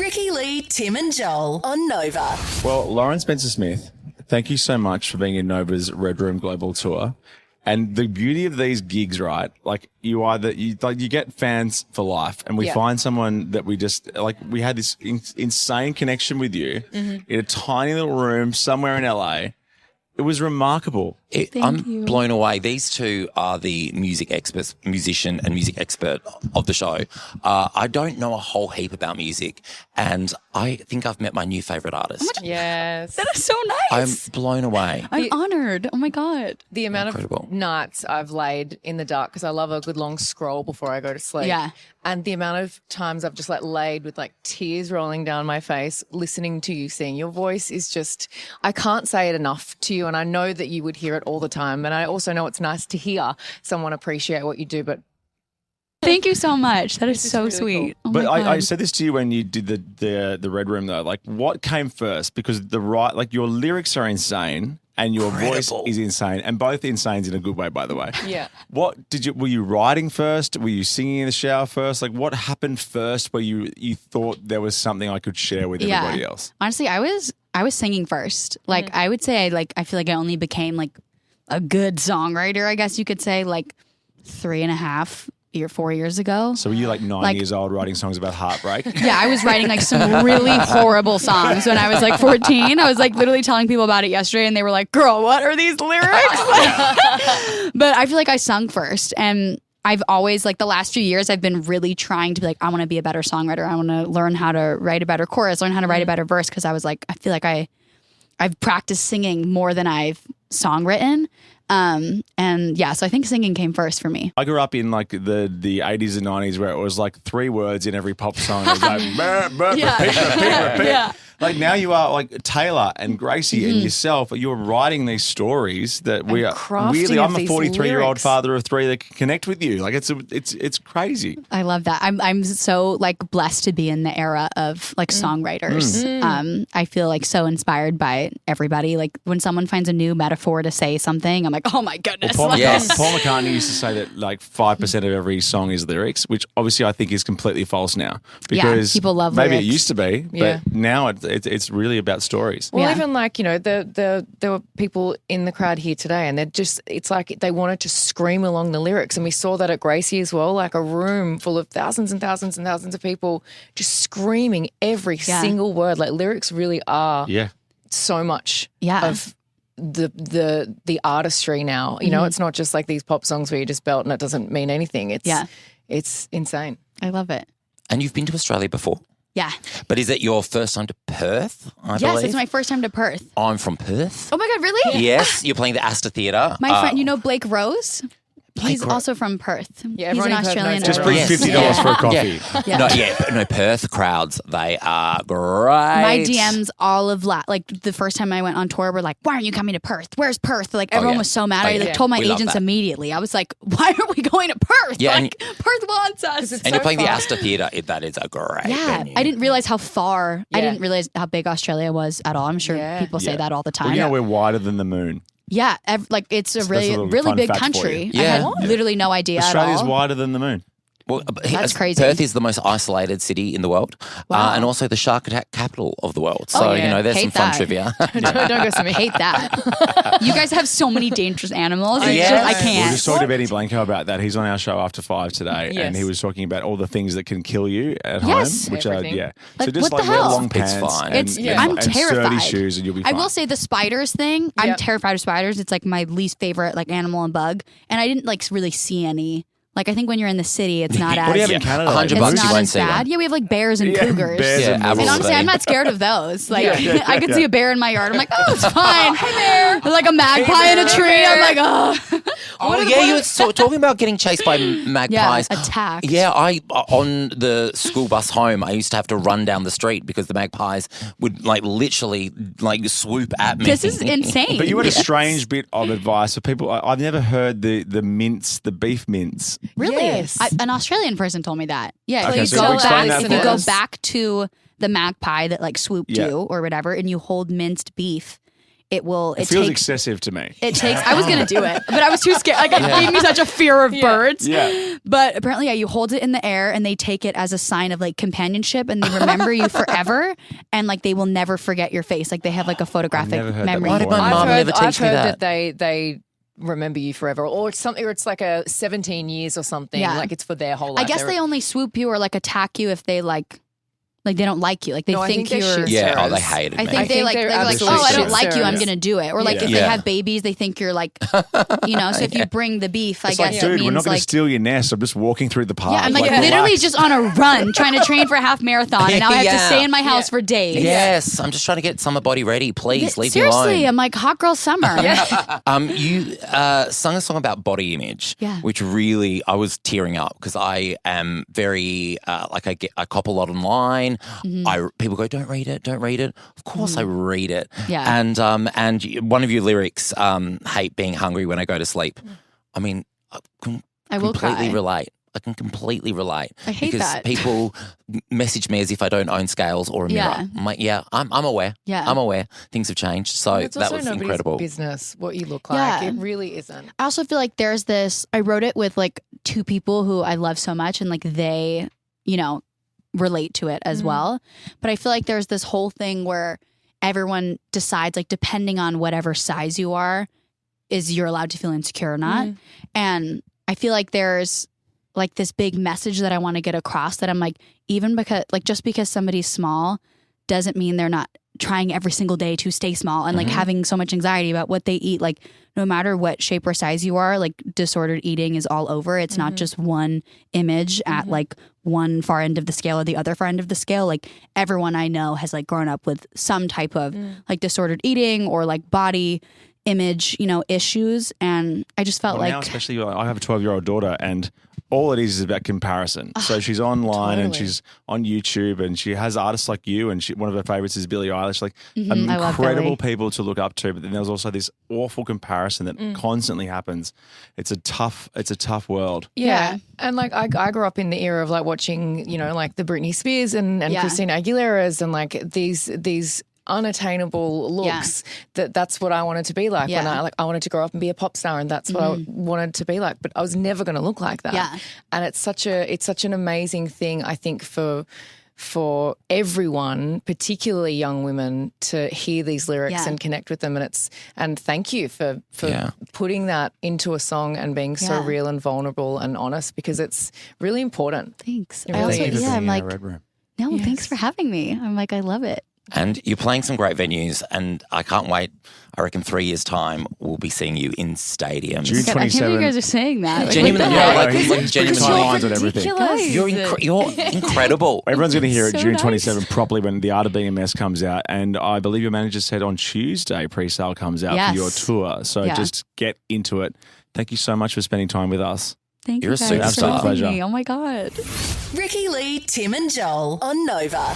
Ricki, Lee, Tim and Joel on Nova. Well, Lauren Spencer-Smith, thank you so much for being in Nova's Red Room Global Tour. And the beauty of these gigs, right? Like you get fans for life, and we find someone that we just like. We had this insane connection with you in a tiny little room somewhere in LA. It was remarkable. I'm blown away. These two are the musician and music expert of the show. I don't know a whole heap about music, and I think I've met my new favourite artist. Yes. That is so nice. I'm blown away. I'm honored. Oh my God. The amount of nights I've laid in the dark, because I love a good long scroll before I go to sleep. Yeah. And the amount of times I've just laid with tears rolling down my face, listening to you sing. Your voice is just, I can't say it enough to you. And I know that you would hear it all the time. And I also know it's nice to hear someone appreciate what you do. But thank you so much. That is so really sweet. cool. Oh But my God. I said this to you when you did the Red Room though. Like, what came first? Because your lyrics are insane and your voice is insane, and both insanes in a good way, by the way. Yeah. Were you writing first? Were you singing in the shower first? Like, what happened first where you thought there was something I could share with everybody else? Honestly, I was singing first. Like I would say I feel like I only became a good songwriter, I guess you could say, 4 years ago. So were you 9 years old writing songs about heartbreak? Yeah, I was writing some really horrible songs when I was 14. I was literally telling people about it yesterday, and they were like, "Girl, what are these lyrics?" But I feel like I sung first, and I've always the last few years I've been really trying to be I want to be a better songwriter. I want to learn how to write a better chorus, learn how to write a better verse, because I was I feel like I've practiced singing more than I've songwritten. So I think singing came first for me. I grew up in the 80s and 90s where it was 3 words in every pop song. It was repeat. Yeah. Now you are Taylor and Gracie and yourself. You're writing these stories that we are crafting I'm a these 43-year-old lyrics. father of 3 that can connect with you. It's crazy. I love that. I'm so blessed to be in the era of songwriters. I feel so inspired by everybody. When someone finds a new metaphor to say something, I'm oh my goodness. Paul Yes. McCartney used to say that 5% of every song is lyrics, which obviously I think is completely false now. Because people love maybe lyrics. it used to be, Yeah. but now it's really about stories. Well, Yeah. even there were people in the crowd here today, and it's they wanted to scream along the lyrics, and we saw that at Gracie as well, a room full of thousands and thousands and thousands of people just screaming every single word. Lyrics really are so much of the artistry now. You know, it's not just these pop songs where you just belt and it doesn't mean anything. It's insane. I love it. And you've been to Australia before? Yeah. But is it your first time to Perth, I Yes, believe? it's my first time to Perth. I'm from Perth. Oh my God, really? Yes, you're playing the Astor Theatre. My friend, you know Blake Rose? He's Rose. also from Perth. Yeah, He's an everyone in Perth Australian. knows Just that. bring Yes. $50 for a coffee. Yeah. Perth crowds, they are great. My DMs all of the first time I went on tour were why aren't you coming to Perth? Where's Perth? Everyone was so mad. Oh, I yeah. told my We love agents that. immediately. I was why are we going to Perth? Yeah, and- Perth wants us. And you're playing the Astor Theatre. That is a great venue. I didn't realize how far. I Yeah. didn't realize how big Australia was at all. I'm sure Yeah. people say that all the time. Well, we're wider than the moon. Yeah, it's a So that's a little really fun big fact for country. you. I Yeah. had literally no idea Australia's at all. wider than the moon. Well, That's crazy. Perth is the most isolated city in the world, Wow. and also the shark attack capital of the world. So, yeah. there's Hate some fun that. trivia. Don't go to me. Hate that. You guys have so many dangerous animals. It's Yeah. just, I We were can't. just talking to Benny Blanco about that. He's on our show after 5 today, Yes. and he was talking about all the things that can kill you at Yes. home, which Everything. are Like, So just what the wear hell? long It's pants fine. and, I'm and sturdy terrified. shoes, and you'll be I fine. will say the spiders thing. I'm Yep. terrified of spiders. It's my least favorite animal and bug, and I didn't really see any. I think when you're in the city, it's not as. What do you have in Canada? $100 it's bucks, not you won't as see one. bad. Yeah, we have bears and cougars. bears Yeah, and absolutely. And honestly, I'm not scared of those. yeah, I could yeah. see a bear in my yard. I'm oh, it's fine. Hey, bear. A magpie in a tree. I'm oh. Oh, yeah, you were talking about getting chased by magpies. Yeah, attacked. Yeah, on the school bus home, I used to have to run down the street because the magpies would literally swoop at me. This is insane. But you had a strange bit of advice for people. I've never heard the mince, the beef mince. Really? Yes. An Australian person told me that. Yeah. Okay, if you so go explain back, that if you for go us. back to the magpie that swooped Yeah. you or whatever, and you hold minced beef it will. It feels excessive to me. It takes. I was gonna do it, but I was too scared. Like it gave me such a fear of birds. Yeah. But apparently, you hold it in the air, and they take it as a sign of like companionship, and they remember you forever, and like they will never forget your face. Like they have like a photographic memory. Why did my mom never teach me I've heard that? they remember you forever, or it's something, or it's like a 17 years or something. Yeah. Like it's for their whole life. I guess they only swoop you or like attack you if they like they don't like you. Like they No, I think think they're you're. shit Yeah, stirrers. they hated me. I think they're like, absolutely oh, I don't shit like you, I'm stirrers. going to do it. Or like if they Yeah. have babies, they think you're like, you know, so if you bring the beef, I It's guess like, it dude, we're means not going like, to steal your nest. I'm just walking through the park. yeah, I'm like literally relax. just on a run trying to train for a half marathon and now I have to Yeah. stay in my house for days. Yes, I'm just trying to get summer body ready. Please leave me Seriously, alone. I'm like hot girl summer. You sung a song about body image, Yeah. which really I was tearing up because I am very I cop a lot online. People go, don't read it. Of course, I read it. Yeah. And one of your lyrics, hate being hungry when I go to sleep. I mean, I can I will completely cry. relate. I can completely relate. I hate because that. people message me as if I don't own scales or a mirror. Yeah. I'm like, yeah, I'm aware. Yeah. I'm aware. Things have changed. So It's that also was nobody's incredible. business what you look like. Yeah. It really isn't. I also feel like there's this, I wrote it with like two people who I love so much and like they, you know, relate to it as well. But I feel like there's this whole thing where everyone decides like depending on whatever size you are is you're allowed to feel insecure or not. And I feel like there's like this big message that I want to get across that I'm like, even because like just because somebody's small doesn't mean they're not trying every single day to stay small and like having so much anxiety about what they eat. Like no matter what shape or size you are, like disordered eating is all over. It's not just one image at like one far end of the scale or the other far end of the scale. Like everyone I know has like grown up with some type of like disordered eating or like body image, you know, issues. And I just felt like now, especially I have a 12-year-old daughter and all it is about comparison. So she's online and totally. she's on YouTube and she has artists like you and one of her favorites is Billie Eilish, like I love incredible Billie. people to look up to. But then there's also this awful comparison that constantly happens. It's a tough world. Yeah. And like I grew up in the era of like watching, you know, like the Britney Spears and Yeah. Christina Aguilera's and like these unattainable looks that's what I wanted to be like when Yeah. I wanted to grow up and be a pop star and that's what I wanted to be like, but I was never going to look like that. Yeah. And it's such an amazing thing I think for everyone, particularly young women, to hear these lyrics Yeah. and connect with them. And thank you for Yeah. putting that into a song and being so Yeah. real and vulnerable and honest because it's really important. thanks. It I really also, Thank you for yeah, being I'm in like, our Red Room. no, thanks for having me. I'm like, I love it. And you're playing some great venues, and I can't wait. I reckon 3 years' time, we'll be seeing you in stadiums. June God, I can't believe 27. you guys are saying that. Like, Genuinely, what the yeah, heck? like He's genuinely. lines on everything. You're incredible. Everyone's going to hear it So June nice. 27 properly when The Art of Being a Mess comes out. And I believe your manager said on Tuesday pre-sale comes out Yes. for your tour. So Yeah. just get into it. Thank you so much for spending time with us. Thank You're you a guys for superstar. having Pleasure. me. Oh my God. Ricki Lee, Tim and Joel on Nova.